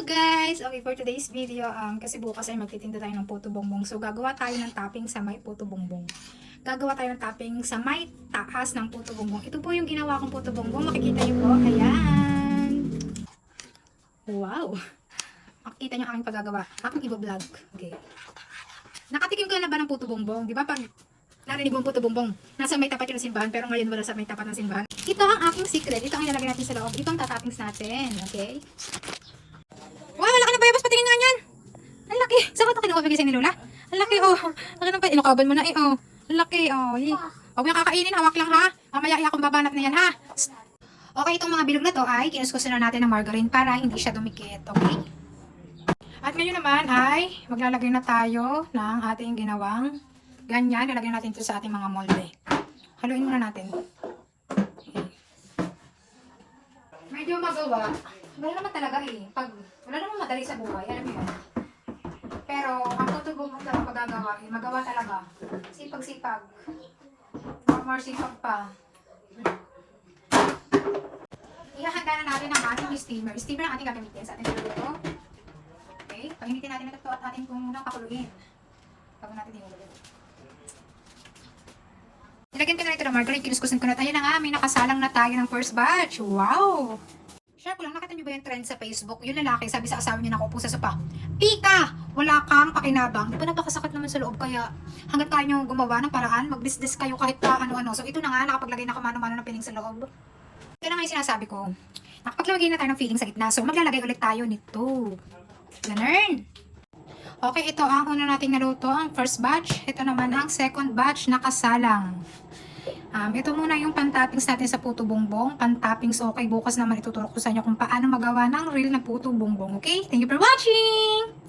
Hello guys! Okay, for today's video, kasi bukas ay magtitinda tayo ng puto bongbong. So, gagawa tayo ng topping sa may puto bongbong. Gagawa tayo ng topping sa may taas ng puto bongbong. Ito po yung ginawa kong puto bongbong. Makikita niyo po. Ayan! Wow! Makikita niyo ang aking paggagawa. Aking i-vlog. Okay. Nakatikim ka na ba ng puto bongbong? Di ba pag narinig mo ang puto bongbong, nasa may tapat yung simbahan, pero ngayon wala sa may tapat ng simbahan. Ito ang aking secret. Ito ang ilalagay natin sa loob. Ito ang tatoppings natin. Okay? Wow, laki ng bayabas, patingin nga yan. Ang laki. Saan ko ito kinukabigay sa ni Lola? Ang laki, oh. Laki ng bayabas. Inukaban mo na, eh, oh. Ang laki, oh. Huwag mo yung kakainin, hawak lang, ha. Mamaya akong babanat na yan, ha. Okay, itong mga bilog na to ay kinuskusin na natin ng margarine para hindi siya dumikit, okay? At ngayon naman ay maglalagay na tayo ng ating ginawang ganyan. Lalagyan natin ito sa ating mga molde. Haluin muna natin. Okay. Medyo magawa. Wala naman talaga eh. Wala naman madali sa buhay, alam mo yun. Pero, ang tutubong mo talaga paggagawa, magawa talaga. Sipag-sipag. More sipag pa. Ihahanda na natin ang ating steamer. Steamer ang ating gagamitin sa ating niluluto. Okay? Paginitin natin ito at ating munang pakuluin. Bago natin hinuluin. Nilagyan ko na ito ng margarine. Kinuskusin ko na tayo na nga. May nakasalang na tayo ng first batch. Wow! Share ko lang, nakita nyo ba yung trend sa Facebook? Yung lalaki, sabi sa asawa niya, nakaupo sa sopa, Pika! Wala kang pakinabang. Di ba napakasakit naman sa loob? Kaya hanggat kaya nyo gumawa ng paraan, mag-business kayo kahit pa ano-ano. So ito na nga, nakapaglagay na kamano-mano ng piling sa loob. Ito na nga yung sinasabi ko. Nakapaglagay na tayo ng feeling sa gitna. So maglalagay ulit tayo nito. Ganun. Okay, ito ang una nating naluto, ang first batch. Ito naman ang second batch na kasalang. Ito muna yung pan-toppings natin sa puto bongbong. Pan-toppings, okay. Bukas naman ituturo ko sa inyo kung paano magawa ng real na puto bongbong. Okay? Thank you for watching!